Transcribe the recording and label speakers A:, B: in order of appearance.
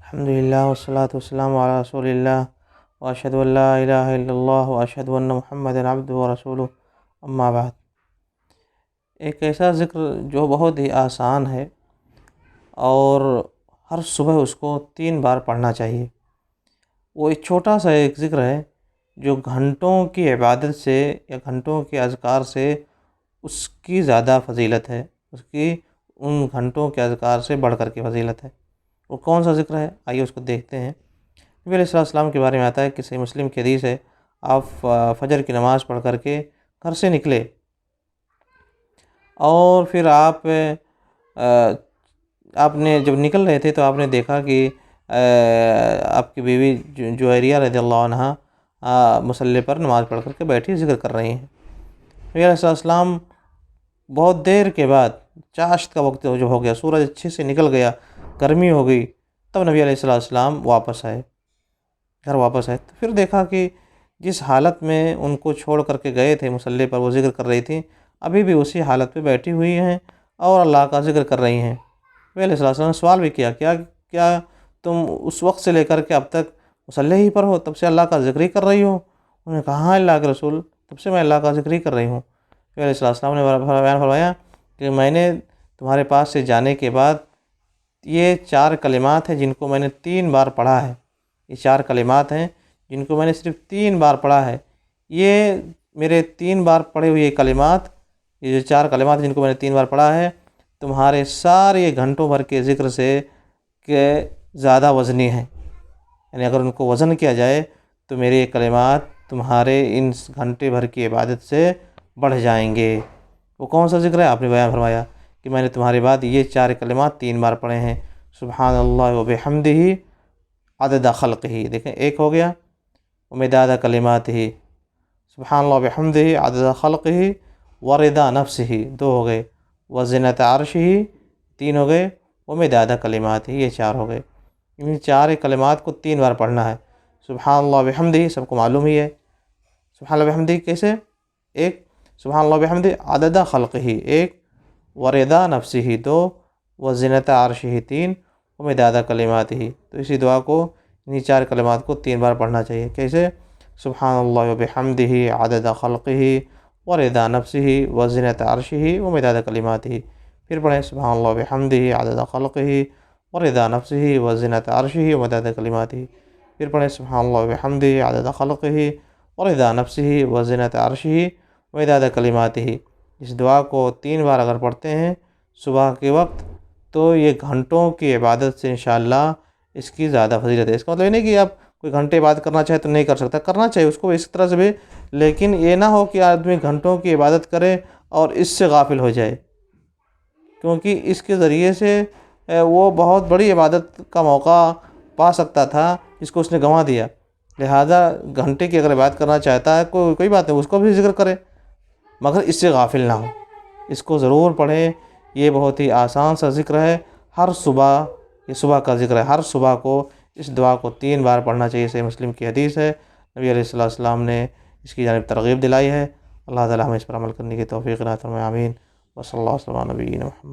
A: الحمد للہ والصلاة والسلام علی رسول اللہ واشہد ان لا الہ الا اللہ واشہد ان محمد عبدہ ورسولہ اما بعد۔ ایک ایسا ذکر جو بہت ہی آسان ہے اور ہر صبح اس کو 3 بار پڑھنا چاہیے۔ وہ ایک چھوٹا سا ایک ذکر ہے جو گھنٹوں کی عبادت سے یا گھنٹوں کے اذکار سے اس کی زیادہ فضیلت ہے، اس کی ان گھنٹوں کے اذکار سے بڑھ کر کے فضیلت ہے۔ وہ کون سا ذکر ہے؟ آئیے اس کو دیکھتے ہیں۔ نبی علیہ السلام کے بارے میں آتا ہے کہ صحیح مسلم کی حدیث ہے، آپ فجر کی نماز پڑھ کر کے گھر سے نکلے اور پھر آپ نے جب نکل رہے تھے تو آپ نے دیکھا کہ آپ کی بیوی جویریہ رضی اللہ عنہا مصلی پر نماز پڑھ کر کے بیٹھی ذکر کر رہی ہیں۔ نبی علیہ السلام بہت دیر کے بعد چاشت کا وقت جو ہو گیا، سورج اچھے سے نکل گیا، گرمی ہو گئی، تب نبی علیہ السلام واپس آئے، گھر واپس آئے تو پھر دیکھا کہ جس حالت میں ان کو چھوڑ کر کے گئے تھے مصلی پر وہ ذکر کر رہی تھیں، ابھی بھی اسی حالت پہ بیٹھی ہوئی ہیں اور اللہ کا ذکر کر رہی ہیں۔ نبی علیہ السلام نے سوال بھی کیا تم اس وقت سے لے کر کے اب تک مصلی ہی پر ہو، تب سے اللہ کا ذکر ہی کر رہی ہو؟ انہوں نے کہا ہاں اللہ کے رسول، تب سے میں اللہ کا ذکر ہی کر رہی ہوں۔ نبی علیہ السلام نے بیان فرمایا کہ میں نے تمہارے پاس سے جانے کے بعد یہ 4 کلمات ہیں جن کو میں نے 3 بار پڑھا ہے، یہ 4 کلمات ہیں جن کو میں نے صرف 3 بار پڑھا ہے۔ یہ میرے 3 بار پڑھے ہوئے کلمات، یہ جو 4 کلمات جن کو میں نے 3 بار پڑھا ہے، تمہارے سارے گھنٹوں بھر کے ذکر سے کہ زیادہ وزنی ہیں، یعنی اگر ان کو وزن کیا جائے تو میرے یہ کلمات تمہارے ان گھنٹے بھر کی عبادت سے بڑھ جائیں گے۔ وہ کون سا ذکر ہے؟ آپ نے بیان فرمایا کہ میں نے تمہارے بعد یہ 4 کلمات 3 بار پڑھے ہیں، سبحان اللہ و بحمدہ عدد خلقہ، دیکھیں ایک ہو گیا، ومداد کلماتہ، سبحان اللہ و بحمدہ عدد خلقہ ورضا نفسہ 2 ہو گئے، وزنۃ عرشہ 3 ہو گئے، ومداد کلماتہ یہ 4 ہو گئے۔ ان 4 کلمات کو 3 بار پڑھنا ہے۔ سبحان اللہ و بحمدہ سب کو معلوم ہی ہے، سبحان اللہ و بحمدہ کیسے؟ ایک، سبحان اللہ و بحمدہ عدد خلقہ 1، ورضا نفسہ 2، وزنۃ عرشہ 3، ومداد کلماتہ۔ تو اسی دعا کو، انہی 4 کلمات کو 3 بار پڑھنا چاہیے۔ کیسے؟ سبحان اللہ و بحمدہ عدد خلقہ ورضا نفسہ وزنۃ عرشہ ومداد کلماتہ۔ پھر پڑھیں سبحان اللہ و بحمدہ عدد خلقہ ورضا نفسہ وزنۃ عرشہ ومداد کلماتہ۔ پھر پڑھیں سبحان اللہ و بحمدہ عدد خلقہ ورضا نفسہ وزنۃ عرشہ ومداد کلماتہ۔ اس دعا کو 3 بار اگر پڑھتے ہیں صبح کے وقت تو یہ گھنٹوں کی عبادت سے انشاءاللہ اس کی زیادہ فضیلت ہے۔ اس کا مطلب یہ نہیں کہ آپ کوئی گھنٹے عبادت کرنا چاہے تو نہیں کر سکتا، کرنا چاہیے اس کو اس طرح سے بھی، لیکن یہ نہ ہو کہ آدمی گھنٹوں کی عبادت کرے اور اس سے غافل ہو جائے، کیونکہ اس کے ذریعے سے وہ بہت بڑی عبادت کا موقع پا سکتا تھا جس کو اس نے گنوا دیا۔ لہذا گھنٹے کی اگر عبادت کرنا چاہتا ہے کوئی بات نہیں، اس کو بھی ذکر کرے مگر اس سے غافل نہ ہو، اس کو ضرور پڑھیں۔ یہ بہت ہی آسان سا ذکر ہے، ہر صبح، یہ صبح کا ذکر ہے، ہر صبح کو اس دعا کو 3 بار پڑھنا چاہیے۔ صحیح مسلم کی حدیث ہے، نبی علیہ السلام نے اس کی جانب ترغیب دلائی ہے۔ اللہ تعالی ہمیں اس پر عمل کرنے کی توفیق عطا فرمائے، آمین۔ وصلی اللہ وسلم علی نبینا محمد۔